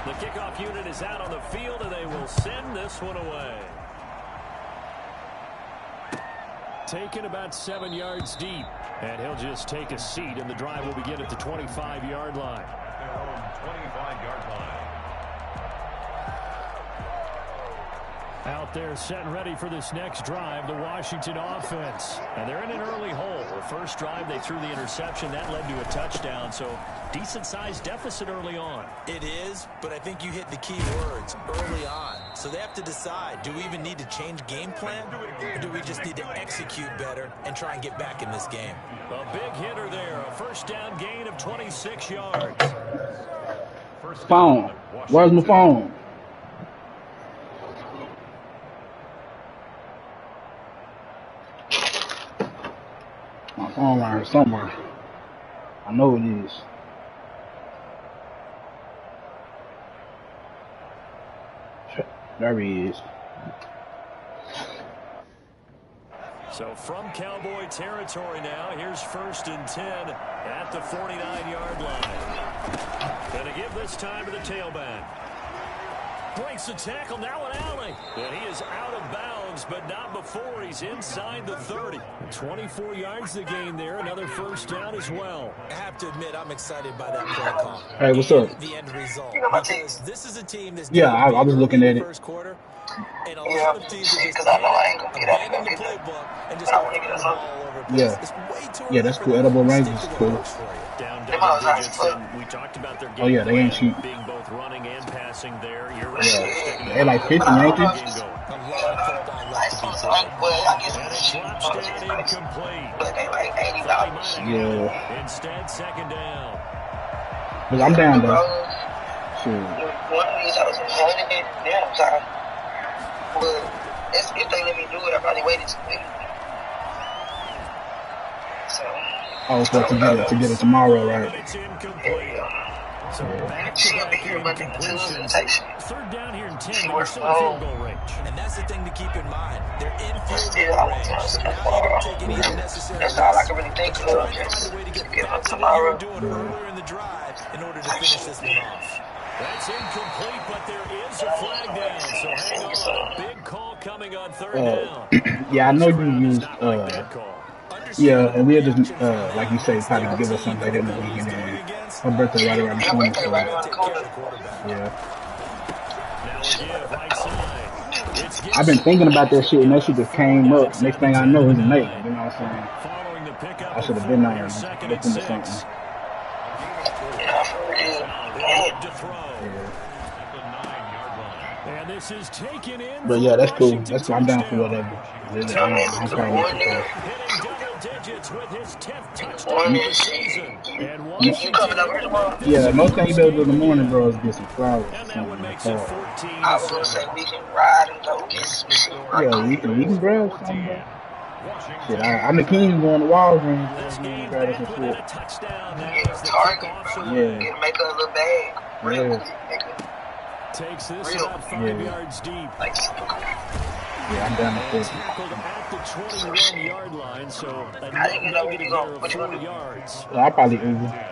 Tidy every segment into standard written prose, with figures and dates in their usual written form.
The kickoff unit is out on the field, and they will send this one away. Taken about 7 yards deep. And he'll just take a seat, and the drive will begin at the 25-yard line. Their own 25-yard line. Out there set and ready for this next drive, the Washington offense. And they're in an early hole. The first drive, they threw the interception. That led to a touchdown, so decent-sized deficit early on. It is, but I think you hit the key words, early on. So they have to decide, do we even need to change game plan, or do we just need to execute better and try and get back in this game? A big hitter there, a first down gain of 26 yards. Phone. Where's my phone? My phone line is somewhere. I know it is. There he is. So from Cowboy territory now, here's 1st and 10 at the 49-yard line. Going to give this time to the tailback. Breaks the tackle, now an alley. And he is out of bounds, but not before he's inside the 30. 24 yards to gain there, another first down as well. I have to admit, I'm excited by that play call. Hey, what's up? The end result. Because this is a team that's I was looking at it. First quarter, and a lot of teams are just abandon the playbook and just throwing the ball all over the place. It's way too early that's cool. Edible range is cool. Down double digits, and we talked about their game they ain't cheap. being both running and passing there. You're right. They like 50, ain't they? And it drops down incomplete. Yeah. Instead, second down. But I'm down though. Sure. One of these houses, but if they let me do it, I probably waited too late. So. To get it tomorrow, right? It's incomplete. So back to back incompletions. Third down here and 10, but you're still in field goal range. And that's the thing to keep in mind. They're in field goal range. So now you don't take any unnecessary risks. That's all I can really think of. Just find a way to get Get back to what you were doing earlier in the drive in order to finish this one off. That's incomplete, but there is a flag down. So hang on. A big call coming on third down. Yeah, I know you used and we'll just like you say, probably give us something later in the week. Her birthday right around the corner. So, I've been thinking about that shit, and that shit just came up. Next thing I know, he's a mate. You know what I'm saying? I should have been there and looked into something. And this is taken in. But yeah, that's cool. That's I'm down for whatever. I'm trying to get digits with his 10th touchdown of the season. You coming over tomorrow? Yeah, most thing you better do in the morning, bro, is get some flowers. And that one makes it 14. I was gonna say we can ride and go get some shit. Yeah, we can grab something, bro. Shit, I'm the king going to Walgreens. This game grab some a shit. touchdown. Get a target, bro. Yeah. Get make a little bag. Real quick, nigga. Takes this about 5 yards deep. Like, yeah, I'm down with this. Tackled at the 21-yard line, so a negative there of 4 yards. Well, I'll probably Uber.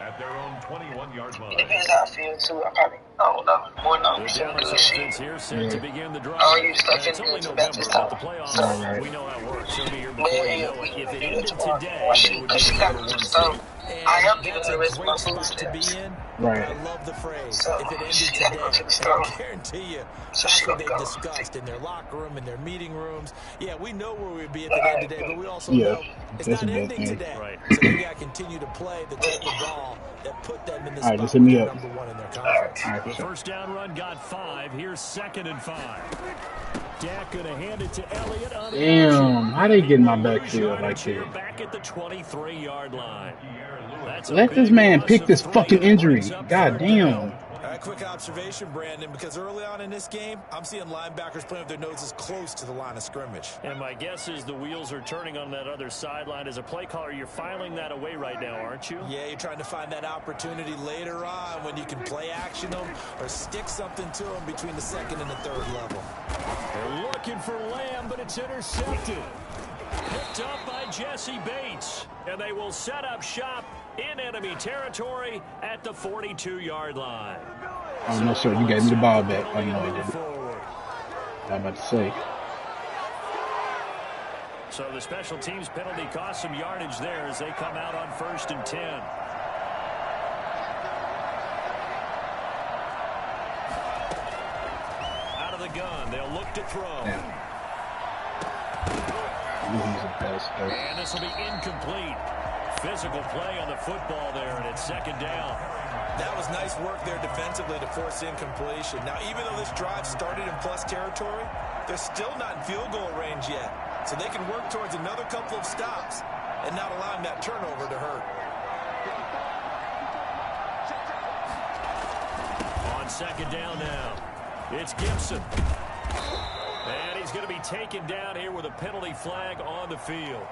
At their own 21-yard line. it depends how I feel too. I probably, I don't know. More know some good shit. Here set to begin the drive. Oh, you stuck in It's only the November, Baptist but the time. playoffs, we know how it works. It'll be here before you know it. If it ended today, they would Because be she the got number to 1 so seed. I am giving the rest of my food to be stamps. in. Right. I love the phrase. So, if it ended she today, had to go to the I store. guarantee you, So that's she what gonna they've go. discussed in their locker room, in their meeting rooms. Yeah, we know where we'd be at the end of the day, but we also Yeah, know it's that's not a good ending thing. today. Right. So they got to continue to play the type of ball that put them in this All right, spot just hit me where up. they're number 1 in their conference. All right, The for sure. first down run got 5. Here's 2nd and 5. Dak gonna hand it to Elliott on the Damn, how they get in my Lose backfield yardage like here that? back at the 23-yard line. That's a Let this big man loss pick of this 3, fucking and it injury. brings up God 3rd damn. down. Quick observation, Brandon, because early on in this game, I'm seeing linebackers playing with their noses close to the line of scrimmage. And my guess is the wheels are turning on that other sideline. As a play caller, you're filing that away right now, aren't you? Yeah, you're trying to find that opportunity later on when you can play action them or stick something to them between the 2nd and the 3rd level. They're looking for Lamb, but it's intercepted. Picked up by Jesse Bates. And they will set up shop in enemy territory at the 42-yard line. Oh, no, sir. You gave me the ball back. I know you did. I'm about to say. So the special teams penalty cost some yardage there as they come out on 1st and 10. Out of the gun, they'll look to throw. Yeah. And this will be incomplete. Physical play on the football there, and it's 2nd down. That was nice work there defensively to force incompletion. Now, even though this drive started in plus territory, they're still not in field goal range yet. So they can work towards another couple of stops and not allowing that turnover to hurt. On 2nd down now, it's Gibson. And he's going to be taken down here with a penalty flag on the field.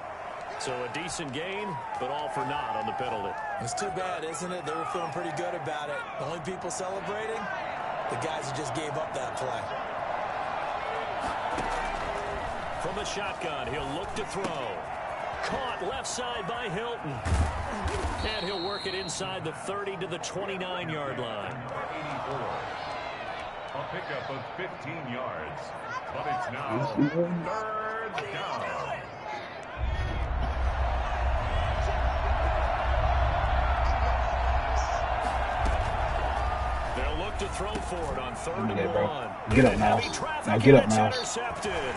So a decent gain, but all for naught on the penalty. It's too bad, isn't it? They were feeling pretty good about it. The only people celebrating, the guys who just gave up that play. From the shotgun, he'll look to throw. Caught left side by Hilton. And he'll work it inside the 30 to the 29-yard line. 84. A pickup of 15 yards. But it's now 3rd down. They'll look to throw for it on 3rd and 1. Get up, Miles. Now get up, Miles. Intercepted.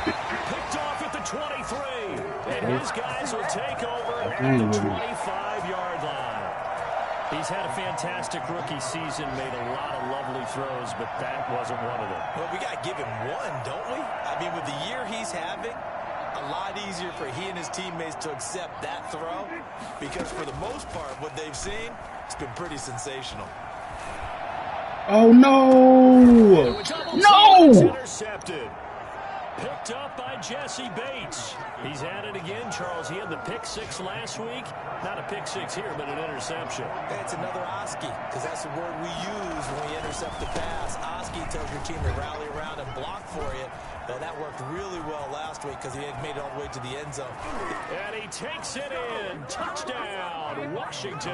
Picked off at the 23. And his guys will take over at the 25-yard line. He's had a fantastic rookie season, made a lot of lovely throws, but that wasn't one of them. Well, we got to give him one, don't we? I mean, with the year he's having, a lot easier for he and his teammates to accept that throw because for the most part, what they've seen, it's been pretty sensational. Oh, no! No! Intercepted. Picked up by Jesse Bates. He's at it again, Charles. He had the pick 6 last week. Not a pick 6 here, but an interception. It's another Oski, because that's the word we use when we intercept the pass. Oski tells your team to rally around and block for you. But that worked really well last week because he had made it all the way to the end zone. And he takes it in. Touchdown, Washington.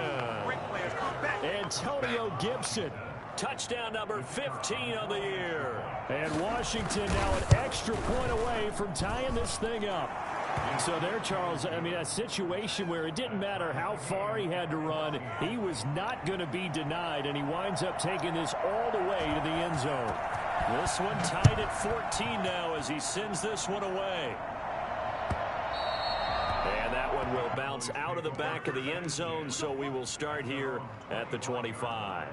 Antonio Gibson. Touchdown number 15 on the year. And Washington now an extra point away from tying this thing up. So there, Charles, I mean, a situation where it didn't matter how far he had to run, he was not going to be denied, and he winds up taking this all the way to the end zone. This one tied at 14 now as he sends this one away. And that one will bounce out of the back of the end zone, so we will start here at the 25.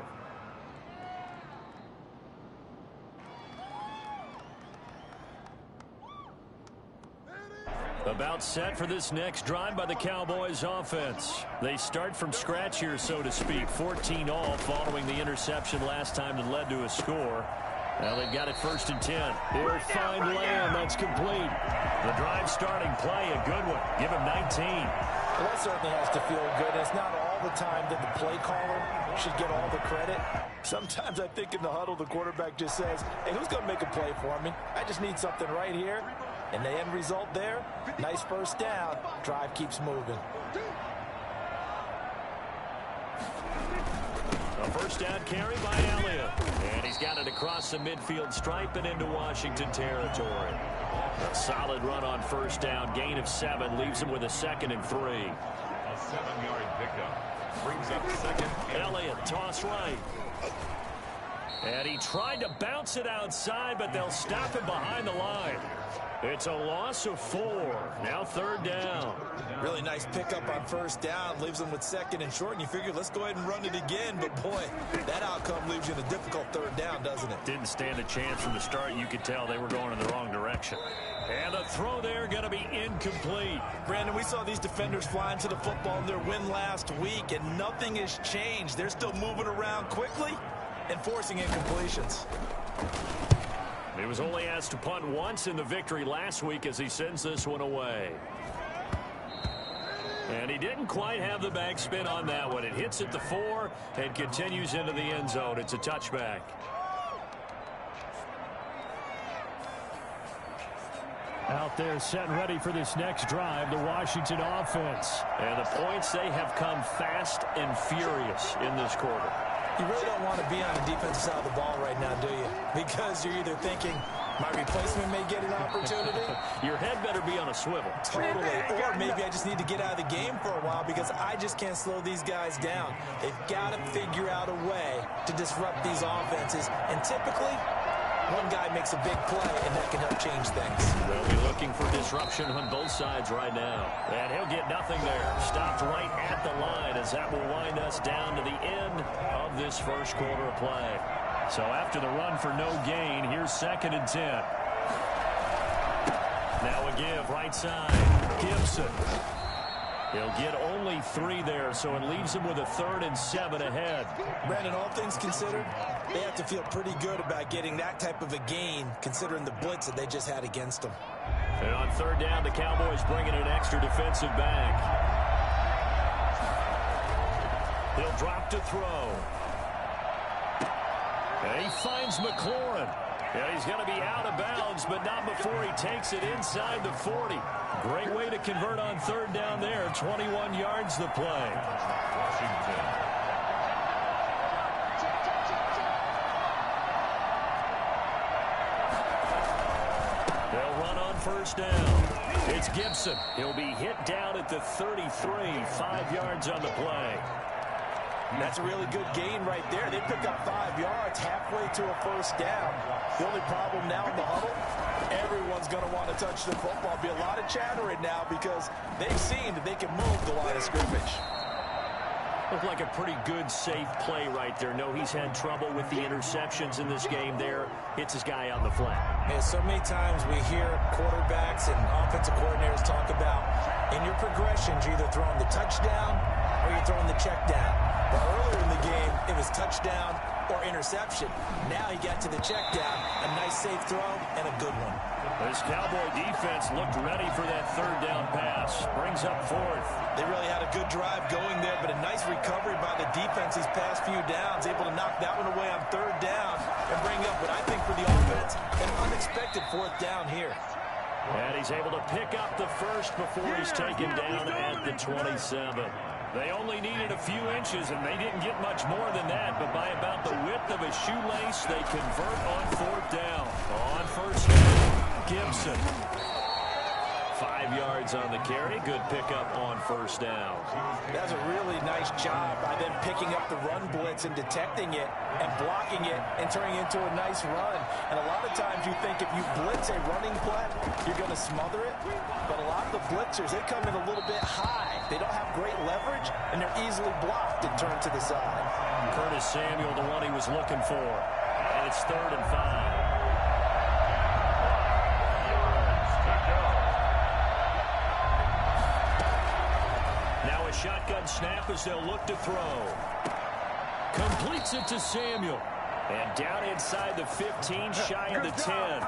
About set for this next drive by the Cowboys offense. They start from scratch here, so to speak. 14 all following the interception last time that led to a score. Now they've got it 1st and 10. He'll find Lamb. That's complete. The drive starting play, a good one. Give him 19. Well, that certainly has to feel good. It's not all the time that the play caller should get all the credit. Sometimes I think in the huddle, the quarterback just says, hey, who's going to make a play for me? I just need something right here. And the end result there, nice 1st down. Drive keeps moving. A 1st down carry by Elliott. And he's got it across the midfield stripe and into Washington territory. A solid run on 1st down. Gain of 7 leaves him with a 2nd and 3. A 7-yard pickup brings up 2nd. Elliott, toss right. And he tried to bounce it outside, but they'll stop him behind the line. It's a loss of 4. Now 3rd down. Really nice pickup on 1st down. Leaves them with 2nd and short. And you figure, let's go ahead and run it again. But, boy, that outcome leaves you in a difficult 3rd down, doesn't it? Didn't stand a chance from the start. You could tell they were going in the wrong direction. And a throw there going to be incomplete. Brandon, we saw these defenders flying to the football in their win last week, and nothing has changed. They're still moving around quickly and forcing incompletions. He was only asked to punt once in the victory last week as he sends this one away. And he didn't quite have the backspin on that one. It hits at the 4 and continues into the end zone. It's a touchback. Out there set and ready for this next drive, the Washington offense. And the points, they have come fast and furious in this quarter. You really don't want to be on the defensive side of the ball right now, do you? Because you're either thinking, my replacement may get an opportunity. Your head better be on a swivel. Totally. Or maybe I just need to get out of the game for a while because I just can't slow these guys down. They've got to figure out a way to disrupt these offenses. And typically, one guy makes a big play, and that can help change things. They'll be looking for disruption on both sides right now. And he'll get nothing there. Stopped right at the line as that will wind us down to the end of this first quarter of play. So after the run for no gain, here's 2nd and 10. Now a give right side. Gibson. He'll get only 3 there, so it leaves him with a 3rd and 7 ahead. Brandon, all things considered, they have to feel pretty good about getting that type of a gain, considering the blitz that they just had against them. And on 3rd down, the Cowboys bringing an extra defensive back. He'll drop to throw. And he finds McLaurin. And he's going to be out of bounds, but not before he takes it inside the 40. Great way to convert on 3rd down there. 21 yards the play. Washington. They'll run on 1st down. It's Gibson. He'll be hit down at the 33. 5 yards on the play. That's a really good gain right there. They pick up 5 yards halfway to a 1st down. The only problem now in the huddle, everyone's going to want to touch the football. Be a lot of chattering now because they've seen that they can move the line of scrimmage. Looked like a pretty good, safe play right there. No, he's had trouble with the interceptions in this game there. Hits his guy on the flat. And so many times we hear quarterbacks and offensive coordinators talk about in your progressions, you're either throwing the touchdown or you're throwing the check down. But earlier in the game, it was touchdown or interception. Now he got to the check down, a nice safe throw, and a good one. This Cowboy defense looked ready for that 3rd down pass. Brings up 4th. They really had a good drive going there, but a nice recovery by the defense these past few downs, able to knock that one away on 3rd down and bring up what I think for the offense, an unexpected 4th down here. And he's able to pick up the 1st before he's taken down at the 27. They only needed a few inches, and they didn't get much more than that. But by about the width of a shoelace, they convert on 4th down. On 1st down, Gibson. 5 yards on the carry. Good pickup on 1st down. That's a really nice job by them picking up the run blitz and detecting it and blocking it and turning it into a nice run. And a lot of times you think if you blitz a running play, you're going to smother it. But a lot of the blitzers, they come in a little bit high. They don't have great leverage, and they're easily blocked and turned to the side. Curtis Samuel, the one he was looking for. And it's 3rd and 5. Shotgun snap as they'll look to throw. Completes it to Samuel. And down inside the 15, shy of the 10.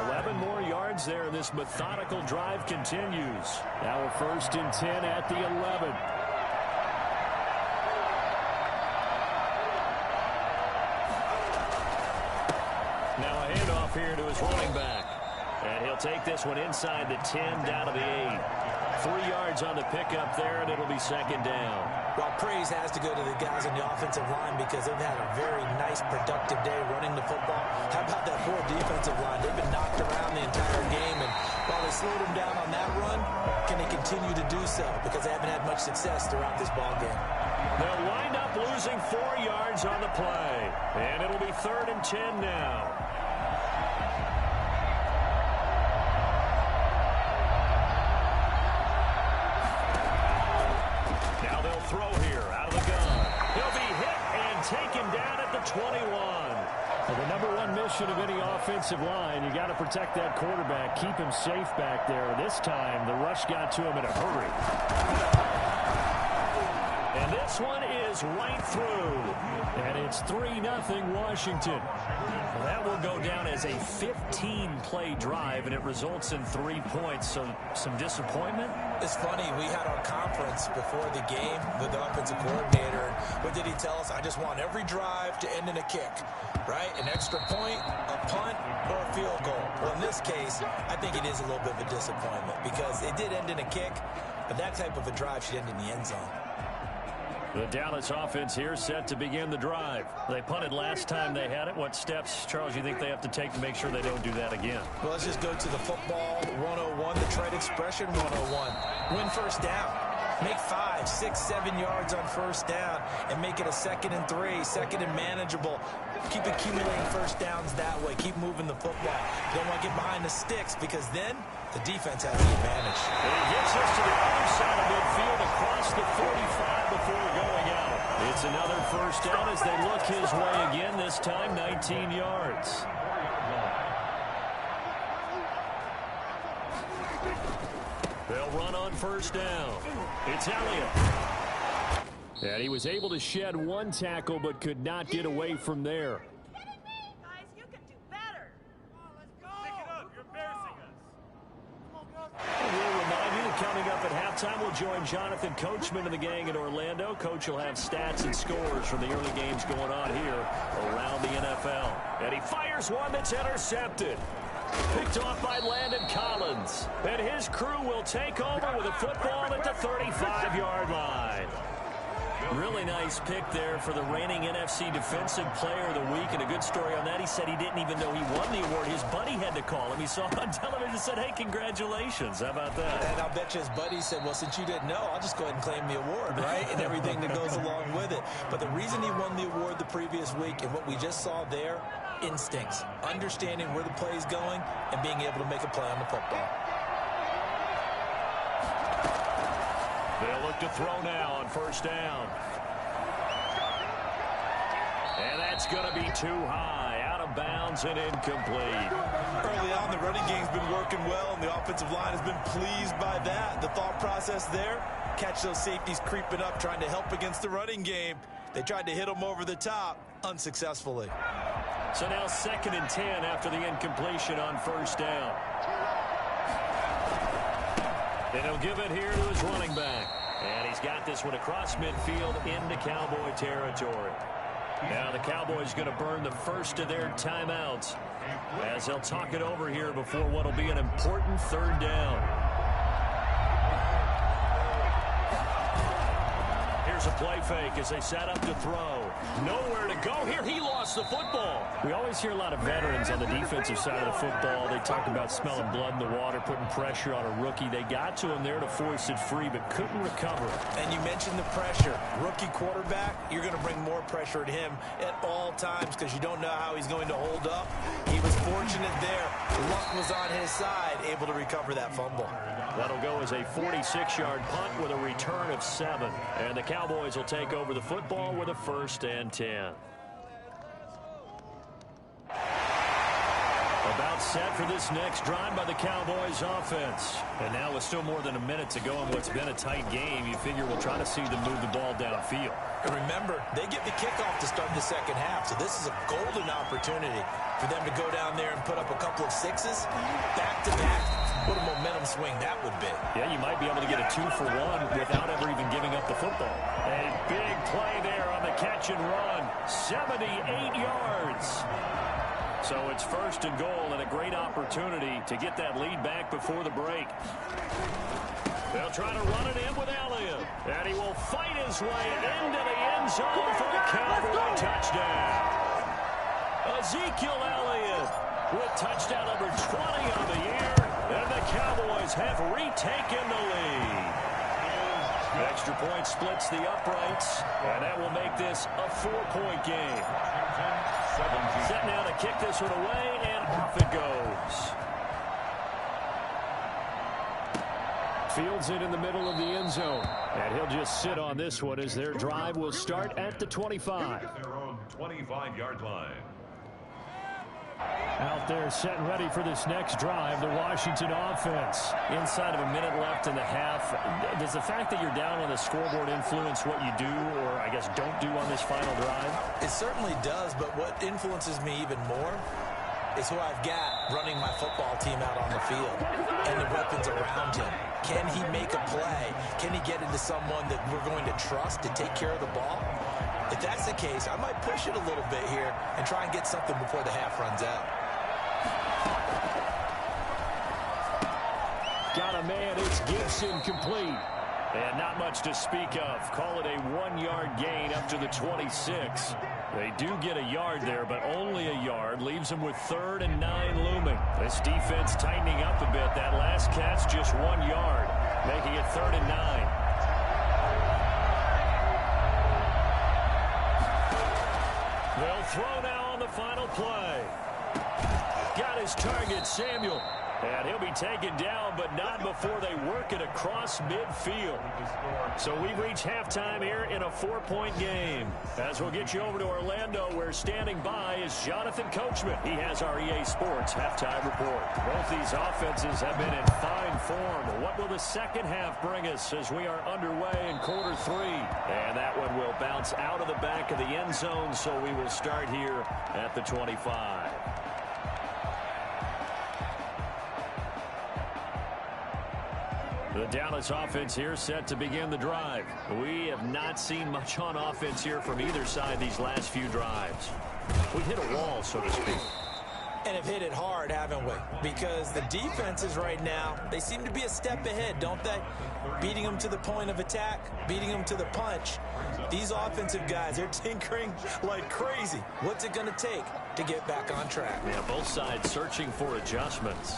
11 more yards there, and this methodical drive continues. Now a 1st and 10 at the 11. Now a handoff here to his running back. And he'll take this one inside the 10, down to the 8. 3 yards on the pickup there, and it'll be 2nd down. Well, praise has to go to the guys on the offensive line because they've had a very nice, productive day running the football. How about that poor defensive line? They've been knocked around the entire game, and while they slowed them down on that run, can they continue to do so? Because they haven't had much success throughout this ball game. They'll wind up losing 4 yards on the play, and it'll be 3rd and 10 now. Throw here out of the gun. He'll be hit and taken down at the 21. Well, the #1 mission of any offensive line, you got to protect that quarterback, keep him safe back there. This time, the rush got to him in a hurry. And this one is right through. And it's 3-0 Washington. Well, that will go down as a 15-play drive, and it results in 3 points. So some disappointment? It's funny, we had our conference before the game with the offensive coordinator. What What did he tell us? I just want every drive to end in a kick, right? An extra point, a punt, or a field goal. Well, in this case, I think it is a little bit of a disappointment because it did end in a kick, but that type of a drive should end in the end zone. The Dallas offense here set to begin the drive. They punted last time they had it. What steps, Charles, you think they have to take to make sure they don't do that again? Well, let's just go to the football 101, the trade expression 101. Win first down. Make 5, 6, 7 yards on first down and make it a 2nd and 3, 2nd and manageable. Keep accumulating first downs that way. Keep moving the football. You don't want to get behind the sticks because then the defense has the advantage. And he gets us to the other side of midfield across the 45 before going out. It's another first down as they look his way again, this time 19 yards. They'll run on first down. It's Elliott. And he was able to shed one tackle but could not get away from there. Guys, you can do better. Let's go. Pick it up. You're embarrassing us. We'll remind you that coming up at halftime, we'll join Jonathan Coachman and the gang in Orlando. Coach will have stats and scores from the early games going on here around the NFL. And he fires one that's intercepted. Picked off by Landon Collins. And his crew will take over with a football at the 35-yard line. Really nice pick there for the reigning NFC Defensive Player of the Week. And a good story on that. He said he didn't even know he won the award. His buddy had to call him. He saw him on television and said, hey, congratulations. How about that? And I'll bet you his buddy said, well, since you didn't know, I'll just go ahead and claim the award, right? And everything that goes along with it. But the reason he won the award the previous week and what we just saw there, instincts, understanding where the play is going, and being able to make a play on the football. They'll look to throw now on first down. And that's going to be too high, out of bounds and incomplete. Early on, the running game's been working well, and the offensive line has been pleased by that. The thought process there, catch those safeties creeping up, trying to help against the running game. They tried to hit them over the top, unsuccessfully. So now 2nd and 10 after the incompletion on first down. And he'll give it here to his running back. And he's got this one across midfield into Cowboy territory. Now the Cowboys going to burn the first of their timeouts as they'll talk it over here before what will be an important 3rd down. Here's a play fake as they set up to throw. Nowhere to go here. He lost the football. We always hear a lot of veterans on the defensive side of the football. They talk about smelling blood in the water, putting pressure on a rookie. They got to him there to force it free, but couldn't recover. And you mentioned the pressure. Rookie quarterback, you're going to bring more pressure at him at all times because you don't know how he's going to hold up. He was fortunate there. Luck was on his side, able to recover that fumble. That'll go as a 46-yard punt with a return of 7. And the Cowboys will take over the football with a 1st and 10. About set for this next drive by the Cowboys offense. And now with still more than a minute to go in what's been a tight game, you figure we'll try to see them move the ball downfield. And remember, they get the kickoff to start the second half, so this is a golden opportunity for them to go down there and put up a couple of 6s back-to-back. What a momentum swing that would be. Yeah, you might be able to get a 2-for-1 without ever even giving up the football. A big play there on the catch and run. 78 yards. So it's 1st and goal and a great opportunity to get that lead back before the break. They'll try to run it in with Elliott. And he will fight his way into the end zone for a Cowboy touchdown. Ezekiel Elliott with touchdown number 20 on the year. And the Cowboys have retaken the lead. Extra point splits the uprights, and that will make this a 4-point game. Set now to kick this one away, and off it goes. Fields it in the middle of the end zone, and he'll just sit on this one as their drive will start at the 25. Their own 25-yard line. Out there setting ready for this next drive, the Washington offense. Inside of a minute left in the half, does the fact that you're down on the scoreboard influence what you do or, I guess, don't do on this final drive? It certainly does, but what influences me even more is who I've got running my football team out on the field and the weapons around him. Can he make a play? Can he get into someone that we're going to trust to take care of the ball? If that's the case, I might push it a little bit here and try and get something before the half runs out. Got a man. It's Gibson complete. And not much to speak of. Call it a 1-yard gain up to the 26. They do get a yard there, but only a yard. Leaves them with 3rd and 9 looming. This defense tightening up a bit. That last catch just 1 yard, making it 3rd and 9. They'll throw now on the final play. Got his target, Samuel. And he'll be taken down, but not before they work it across midfield. So we've reached halftime here in a 4-point game. As we'll get you over to Orlando, where standing by is Jonathan Coachman. He has our EA Sports halftime report. Both these offenses have been in fine form. What will the second half bring us as we are underway in quarter 3? And that one will bounce out of the back of the end zone, so we will start here at the 25. The Dallas offense here set to begin the drive. We have not seen much on offense here from either side these last few drives. We hit a wall, so to speak. And have hit it hard, haven't we? Because the defenses right now, they seem to be a step ahead, don't they? Beating them to the point of attack, beating them to the punch. These offensive guys, they're tinkering like crazy. What's it going to take to get back on track? Yeah, both sides searching for adjustments.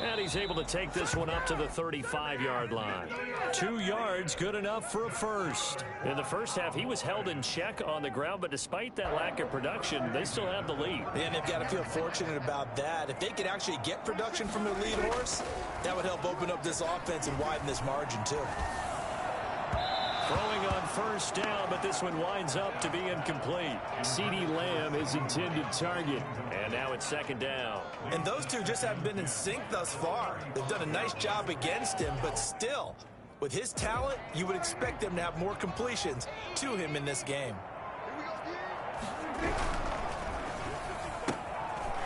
And he's able to take this one up to the 35-yard line. 2 yards, good enough for a first. In the first half, he was held in check on the ground, but despite that lack of production, they still have the lead. And they've got to feel fortunate about that. If they could actually get production from their lead horse, that would help open up this offense and widen this margin, too. Throwing on first down, but this one winds up to be incomplete. CeeDee Lamb is intended target, and now it's 2nd down. And those two just haven't been in sync thus far. They've done a nice job against him, but still, with his talent, you would expect them to have more completions to him in this game.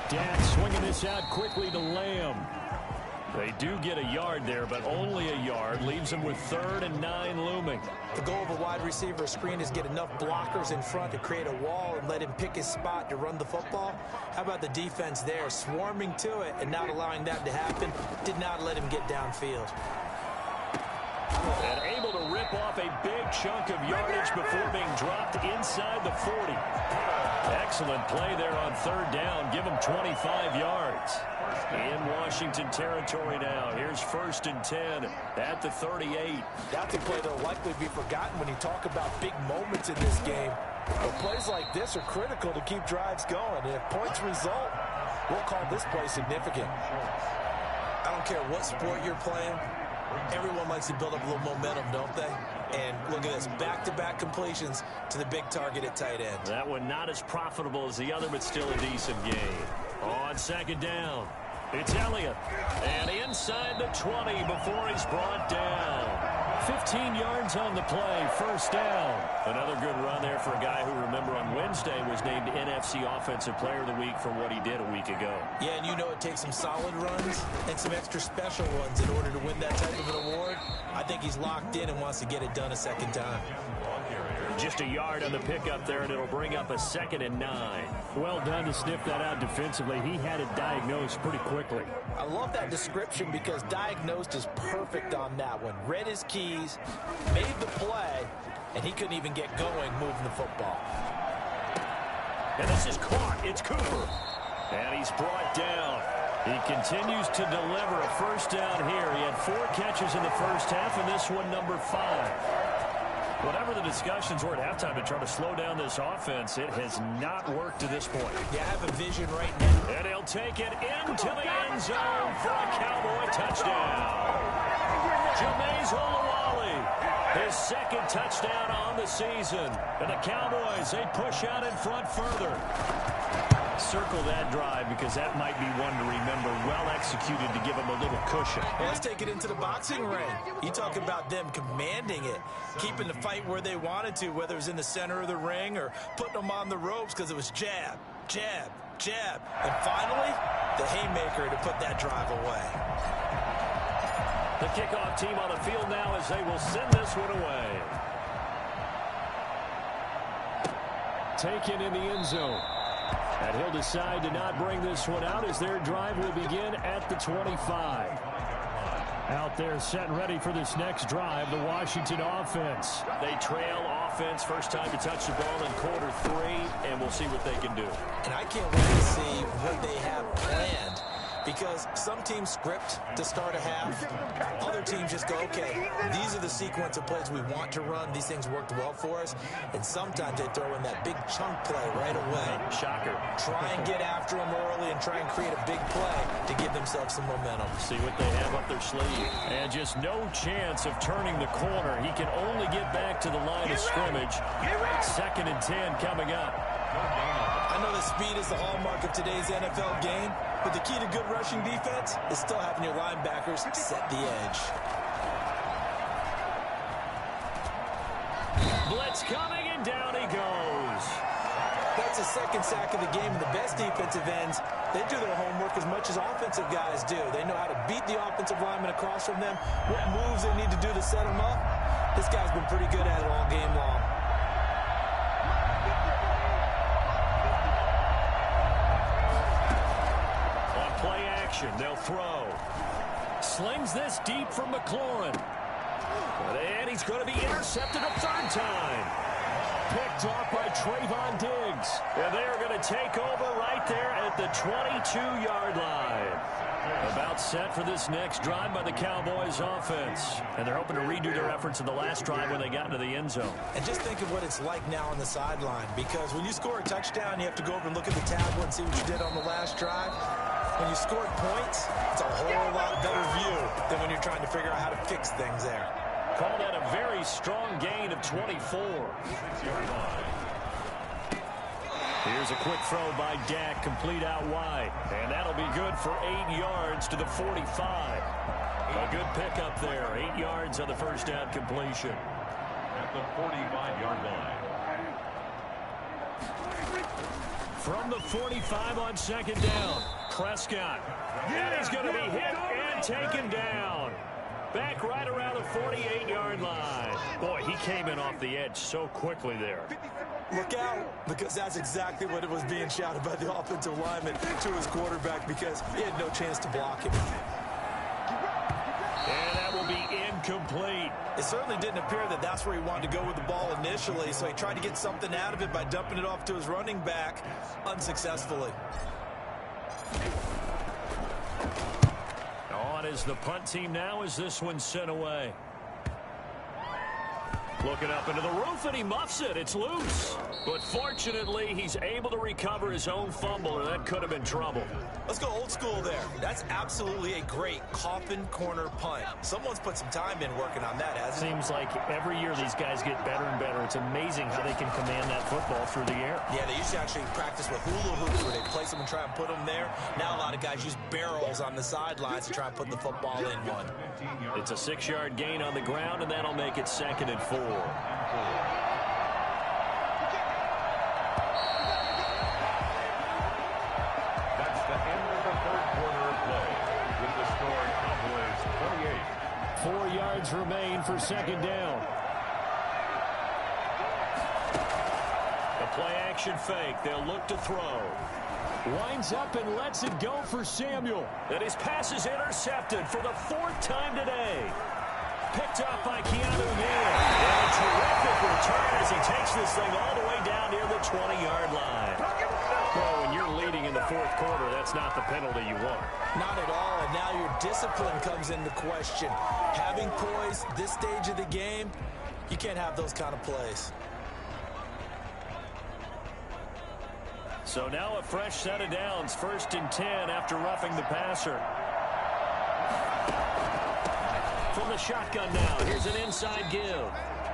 Dak swinging this out quickly to Lamb. They do get a yard there, but only a yard. Leaves them with 3rd and 9 looming. The goal of a wide receiver screen is get enough blockers in front to create a wall and let him pick his spot to run the football. How about the defense there, swarming to it and not allowing that to happen? Did not let him get downfield. And able to rip off a big chunk of yardage before being dropped inside the 40. Excellent play there on 3rd down. Give him 25 yards. In Washington territory now. Here's 1st and 10 at the 38. That's a play that'll likely be forgotten when you talk about big moments in this game. But plays like this are critical to keep drives going. And if points result, we'll call this play significant. I don't care what sport you're playing. Everyone likes to build up a little momentum, don't they? And look at this, back-to-back completions to the big target at tight end. That one not as profitable as the other, but still a decent gain. On 2nd down, it's Elliott. And inside the 20 before he's brought down. 15 yards on the play, 1st down. Another good run there for a guy who, remember, on Wednesday was named NFC Offensive Player of the Week for what he did a week ago. Yeah, and you know it takes some solid runs and some extra special ones in order to win that type of an award. I think he's locked in and wants to get it done a 2nd time. Just a yard on the pickup there, and it'll bring up a 2nd and 9. Well done to sniff that out defensively. He had it diagnosed pretty quickly. I love that description because diagnosed is perfect on that one. Read his keys, made the play, and he couldn't even get going moving the football. And this is caught. It's Cooper. And he's brought down. He continues to deliver a 1st down here. He had 4 catches in the first half, and this one number 5. Whatever the discussions were at halftime to try to slow down this offense, it has not worked to this point. Yeah, I have a vision right now. And he'll take it into the end zone for a Cowboy touchdown. Jameis Olawale, his 2nd touchdown on the season. And the Cowboys, they push out in front further. Circle that drive because that might be one to remember. Well executed to give them a little cushion. Well, let's take it into the boxing ring. You talk about them commanding it, keeping the fight where they wanted to, whether it was in the center of the ring or putting them on the ropes because it was jab, jab, jab. And finally, the haymaker to put that drive away. The kickoff team on the field now as they will send this one away. taken in the end zone. And he'll decide to not bring this one out as their drive will begin at the 25. Out there set and ready for this next drive, the Washington offense. They trail offense, first time to touch the ball in quarter 3, and we'll see what they can do. And I can't wait to see what they have planned, because some teams script to start a half. Other teams just go, okay, these are the sequence of plays we want to run. These things worked well for us. And sometimes they throw in that big chunk play right away. Shocker. Try and get after them early and try and create a big play to give themselves some momentum. See what they have up their sleeve. And just no chance of turning the corner. He can only get back to the line of scrimmage. 2nd and 10 coming up. I know that speed is the hallmark of today's NFL game, but the key to good rushing defense is still having your linebackers set the edge. Blitz coming, and down he goes. That's the second sack of the game, and the best defensive ends, they do their homework as much as offensive guys do. They know how to beat the offensive lineman across from them, what moves they need to do to set them up. This guy's been pretty good at it all game long. They'll throw. Slings this deep from McLaurin. And he's going to be intercepted a 3rd time. Picked off by Trayvon Diggs. And they are going to take over right there at the 22-yard line. About set for this next drive by the Cowboys offense. And they're hoping to redo their efforts in the last drive when they got into the end zone. And just think of what it's like now on the sideline, because when you score a touchdown, you have to go over and look at the tablet and see what you did on the last drive. When you scored points, it's a whole lot better view than when you're trying to figure out how to fix things there. Call that a very strong gain of 24. Here's a quick throw by Dak, complete out wide. And that'll be good for 8 yards to the 45. A good pickup there. 8 yards on the first down completion. At the 45-yard line. From the 45 on 2nd down, Prescott. And he's going to be hit and taken down. Back right around the 48-yard line. Boy, he came in off the edge so quickly there. Look out, because that's exactly what it was being shouted by the offensive lineman to his quarterback, because he had no chance to block him. And that will be incomplete. It certainly didn't appear that that's where he wanted to go with the ball initially, so he tried to get something out of it by dumping it off to his running back unsuccessfully. On is the punt team now as this one's sent away. Looking up into the roof, and he muffs it. It's loose. But fortunately, he's able to recover his own fumble, or that could have been trouble. Let's go old school there. That's absolutely a great coffin corner punt. Someone's put some time in working on that, hasn't it? Seems like every year these guys get better and better. It's amazing how they can command that football through the air. Yeah, they used to actually practice with hula hoops where they place them and try and put them there. Now a lot of guys use barrels on the sidelines to try and put the football in one. It's a 6-yard gain on the ground, and that'll make it 2nd and 4. That's the end of the 3rd quarter of play. With the score, Cowboys 28. 4 yards remain for 2nd down. The play action fake. They'll look to throw. Winds up and lets it go for Samuel. And his pass is intercepted for the 4th time today. Picked up by Keanu Neal. And a terrific return as he takes this thing all the way down near the 20-yard line. Well, when you're leading in the 4th quarter, that's not the penalty you want. Not at all, and now your discipline comes into question. Having poise this stage of the game, you can't have those kind of plays. So now a fresh set of downs, 1st and 10 after roughing the passer. From the shotgun now, here's an inside give.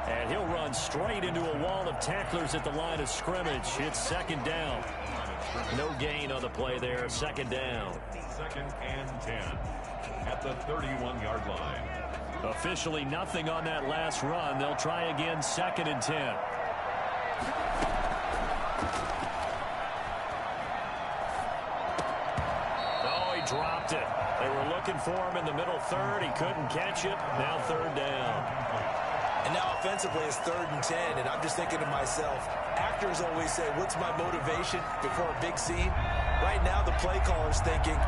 And he'll run straight into a wall of tacklers at the line of scrimmage. It's 2nd down. No gain on the play there, 2nd down. 2nd and 10 at the 31-yard line. Officially nothing on that last run. They'll try again, 2nd and 10. Oh, he dropped it. They were looking for him in the middle 3rd. He couldn't catch it. Now 3rd down. And now offensively it's 3rd and 10, and I'm just thinking to myself, actors always say, what's my motivation before a big scene? Right now the play caller's thinking,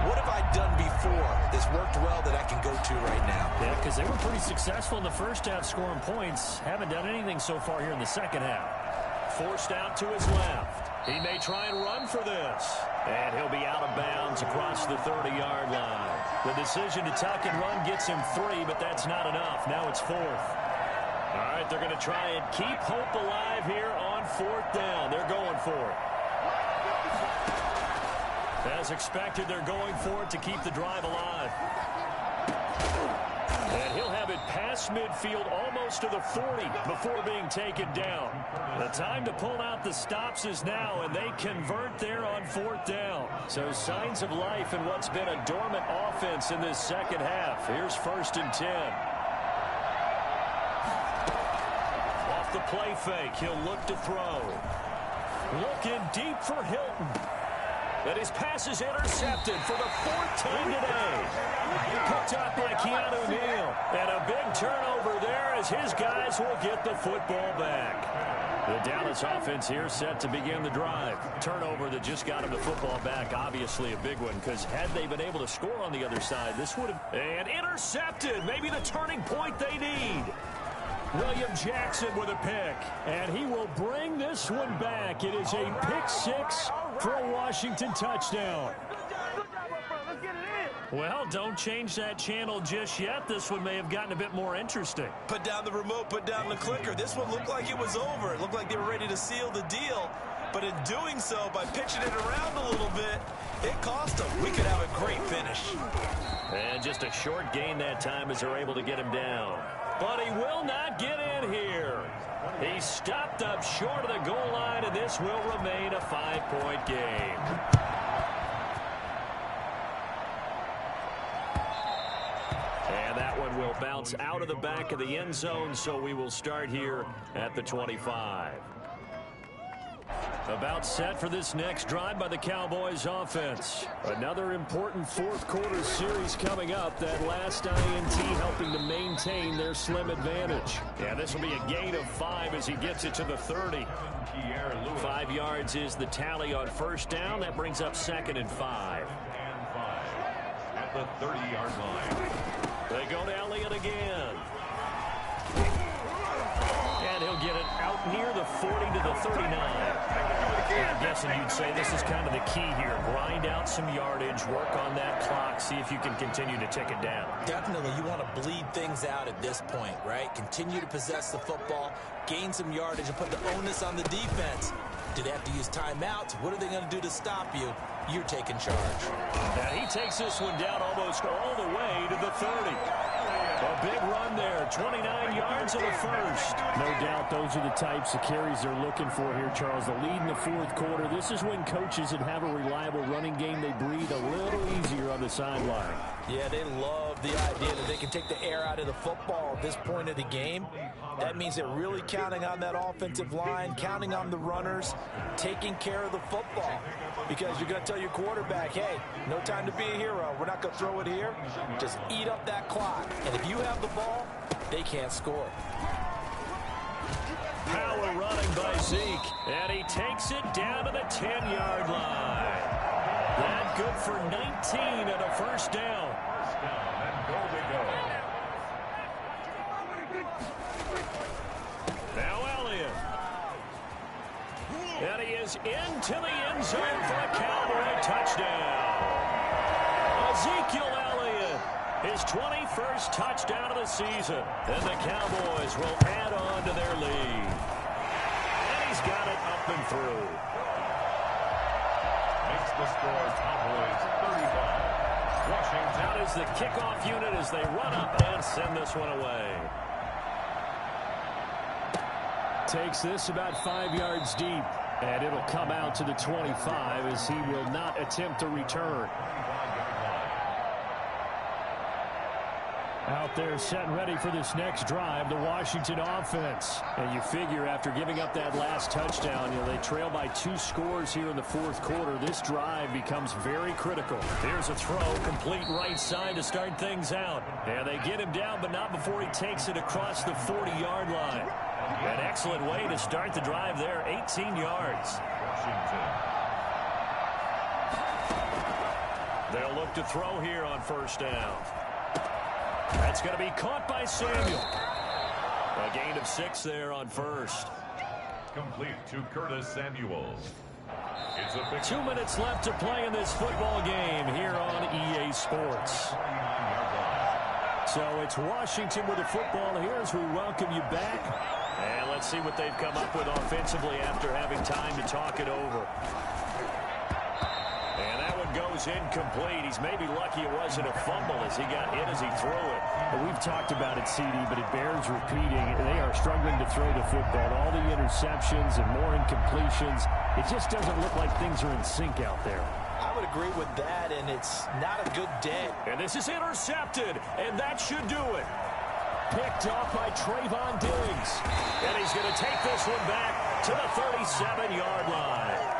what have I done before that's worked well that I can go to right now? Yeah, because they were pretty successful in the first half scoring points. Haven't done anything so far here in the second half. Forced out to his left. He may try and run for this. And he'll be out of bounds across the 30-yard line. The decision to tuck and run gets him 3, but that's not enough. Now it's 4th. All right, they're going to try and keep hope alive here on 4th down. They're going for it. As expected, they're going for it to keep the drive alive. And he'll have it past midfield almost to the 40 before being taken down. The time to pull out the stops is now, and they convert there on 4th down. So signs of life in what's been a dormant offense in this second half. Here's 1st and 10. Off the play fake, he'll look to throw. Looking deep for Hilton. And his pass is intercepted for the 4th time today. Picked up by Keanu Neal. And a big turnover there as his guys will get the football back. The Dallas offense here set to begin the drive. Turnover that just got him the football back. Obviously a big one, because had they been able to score on the other side, this would have... And intercepted. Maybe the turning point they need. William Jackson with a pick, and he will bring this one back. It is a pick 6 for a Washington touchdown. Well, don't change that channel just yet. This one may have gotten a bit more interesting. Put down the remote, put down the clicker. This one looked like it was over. It looked like they were ready to seal the deal. But in doing so, by pitching it around a little bit, it cost them. We could have a great finish. And just a short gain that time as they're able to get him down. But he will not get in here. He stopped up short of the goal line, and this will remain a 5-point game. And that one will bounce out of the back of the end zone, so we will start here at the 25. About set for this next drive by the Cowboys offense. Another important 4th quarter series coming up. That last INT helping to maintain their slim advantage. Yeah, this will be a gain of 5 as he gets it to the 30. 5 yards is the tally on 1st down. That brings up 2nd and 5. At the 30-yard line. They go to Elliott again. And he'll get it out near the 40 to the 39. I'm guessing you'd say this is kind of the key here. Grind out some yardage, work on that clock, see if you can continue to tick it down. Definitely, you want to bleed things out at this point, right? Continue to possess the football, gain some yardage, and put the onus on the defense. Do they have to use timeouts? What are they going to do to stop you? You're taking charge. And he takes this one down almost all the way to the 30. A big run there, 29 yards in the 1st. No doubt those are the types of carries they're looking for here, Charles. The lead in the 4th quarter. This is when coaches that have a reliable running game, they breathe a little easier on the sideline. Yeah, they love the idea that they can take the air out of the football at this point of the game. That means they're really counting on that offensive line, counting on the runners, taking care of the football. Because you're going to tell your quarterback, hey, no time to be a hero. We're not going to throw it here. Just eat up that clock. And if you have the ball, they can't score. Power running by Zeke, and he takes it down to the 10-yard line. That good for 19 and a 1st down. Now Elliott. And he is into the end zone for a Cowboy touchdown. Ezekiel Elliott, his 21st touchdown of the season. And the Cowboys will add on to their lead. And he's got it up and through. Makes the score Cowboys 35. Washington. Out is the kickoff unit as they run up and send this one away. Takes this about 5 yards deep, and it'll come out to the 25 as he will not attempt to return. Out there set and ready for this next drive, the Washington offense. And you figure after giving up that last touchdown, they trail by 2 scores here in the fourth quarter. This drive becomes very critical. Here's a throw, complete right side to start things out. And they get him down, but not before he takes it across the 40-yard line. An excellent way to start the drive there, 18 yards. Washington. They'll look to throw here on first down. That's going to be caught by Samuel. A gain of 6 there on first. Complete to Curtis Samuels. It's a big 2 minutes left to play in this football game here on EA Sports. So it's Washington with the football here as we welcome you back. And let's see what they've come up with offensively after having time to talk it over. And that one goes incomplete. He's maybe lucky it wasn't a fumble as he got hit as he threw it. Well, we've talked about it, CD, but it bears repeating. They are struggling to throw the football. All the interceptions and more incompletions. It just doesn't look like things are in sync out there. I would agree with that, and it's not a good day. And this is intercepted, and that should do it. Picked off by Trayvon Diggs. And he's going to take this one back to the 37-yard line.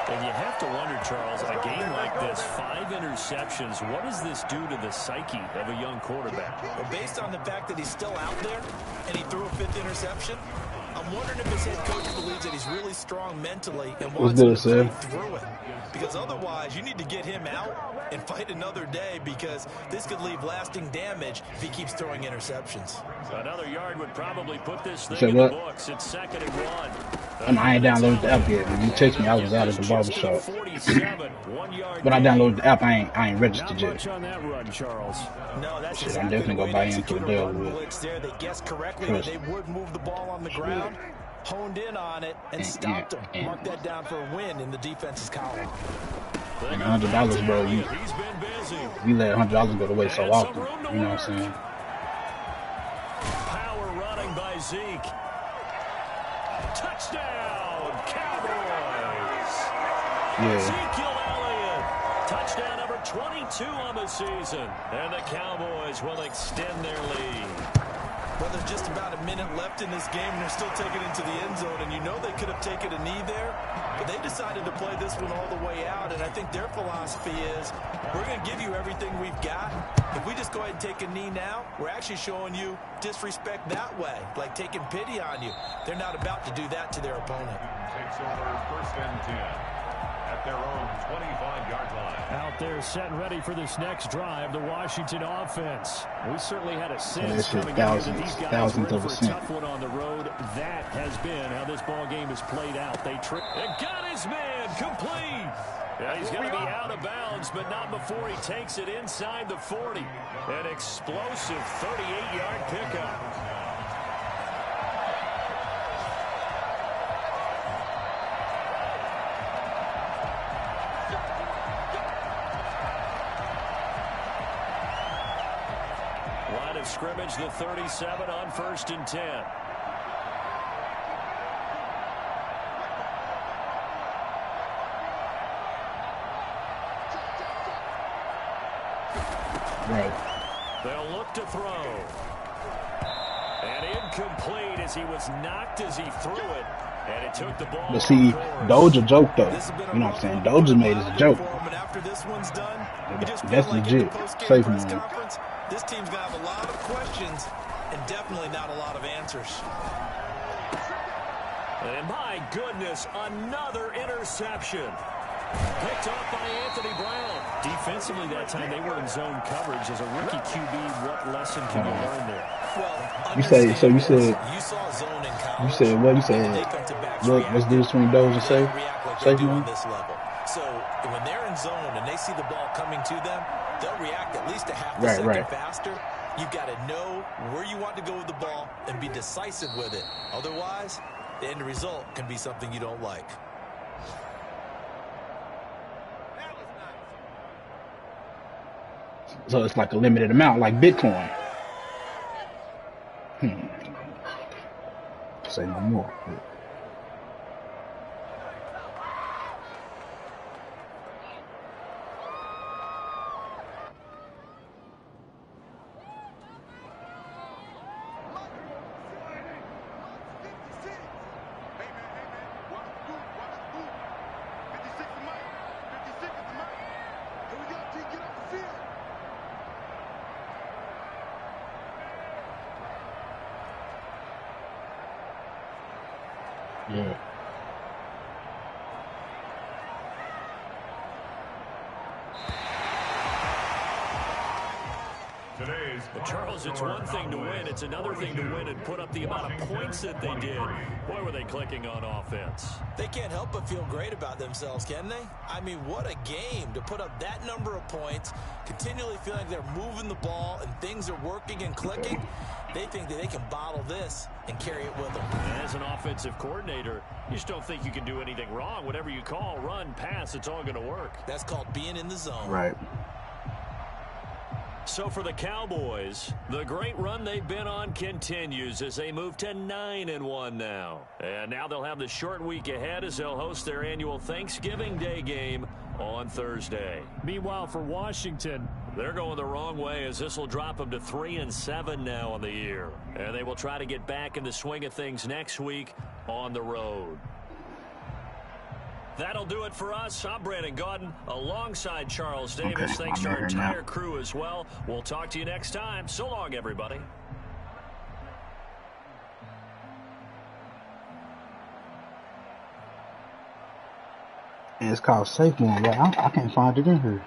And you have to wonder, Charles, a game like this, 5 interceptions, what does this do to the psyche of a young quarterback? Well, based on the fact that he's still out there and he threw a 5th interception, I'm wondering if his head coach believes that he's really strong mentally and wants him to play through it. Because otherwise, you need to get him out and fight another day because this could leave lasting damage if he keeps throwing interceptions. Another yard would probably put this thing in the books. It's 2nd and 1. I ain't downloaded the app yet. When you text me, I was out at the barbershop. When I downloaded the app, I ain't registered yet. On that run, Charles. No, that's Shit, I'm definitely gonna buy into the deal with blitz there. They guessed correctly that they would move the ball on the ground, honed in on it, and stopped them. Mark that down for a win in the defense's column. And $100, bro, you let $100 go to waste so often. You know what I'm saying? Power running by Zeke. Touchdown, Cowboys. Yeah. Ezekiel Elliott. Touchdown number 22 on the season. And the Cowboys will extend their lead. Well, there's just about a minute left in this game, and they're still taking it to the end zone. And you know they could have taken a knee there, but they decided to play this one all the way out. And I think their philosophy is, we're going to give you everything we've got. If we just go ahead and take a knee now, we're actually showing you disrespect that way, like taking pity on you. They're not about to do that to their opponent. Takes over 1st and 10 at their own 25-yard line. Out there set and ready for this next drive, the Washington offense. We certainly had a sense coming out that these guys were in for a tough one on the road. That has been how this ball game is played out. They got his man complete. Yeah, he's going to be out of bounds, but not before he takes it inside the 40. An explosive 38-yard pickup. Line of scrimmage, the 37 on 1st and 10. Right. They'll look to throw. And incomplete as he was knocked as he threw it. And it took the ball. But see, Doja joke though. You know what I'm saying? Doja made it a joke. After this one's done, that's legit. Safe move. This team's going to have a lot of questions and definitely not a lot of answers. And my goodness, another interception. Picked off by Anthony Brown. Defensively that time, they were in zone coverage. As a rookie QB, what lesson can you learn there? Well, you said you saw zone in college. You said what? You said what's the difference between those and safe? Safe on this level. So when they're in zone and they see the ball coming to them, they'll react at least a half a second faster. You've got to know where you want to go with the ball and be decisive with it. Otherwise, the end result can be something you don't like. So it's like a limited amount, like Bitcoin. Say no more. Yeah. But Charles, it's one thing to win. It's another thing to win and put up the amount of points that they did. Boy, were they clicking on offense. They can't help but feel great about themselves, can they? I mean, what a game to put up that number of points, continually feel like they're moving the ball and things are working and clicking. They think that they can bottle this and carry it with them. As an offensive coordinator, you just don't think you can do anything wrong. Whatever you call, run, pass, it's all going to work. That's called being in the zone. Right. So for the Cowboys, the great run they've been on continues as they move to 9-1 now. And now they'll have the short week ahead as they'll host their annual Thanksgiving Day game on Thursday. Meanwhile, for Washington, they're going the wrong way as this will drop them to 3-7 now on the year. And they will try to get back in the swing of things next week on the road. That'll do it for us. I'm Brandon Gaudin alongside Charles Davis. Okay, Thanks to I'm our here entire now. crew as well. We'll talk to you next time. So long, everybody. And it's called Safe One. Yeah, I can't find it in here.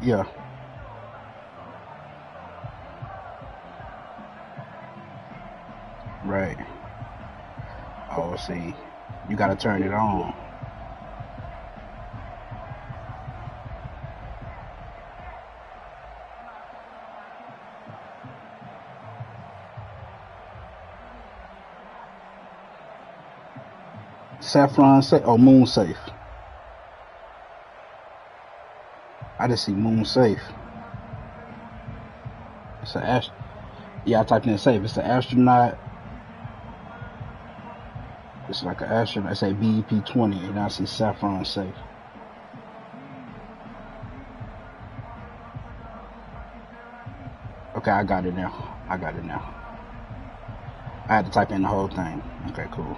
Yeah. Right. Oh, see. You gotta turn it on. Saffron safe. Oh, Moon Safe. I just see Moon Safe. It's an yeah, I typed in safe. It's an astronaut. It's like an astronaut. I say BEP 20, and I see Saffron Safe. Okay, I got it now. I had to type in the whole thing. Okay, cool.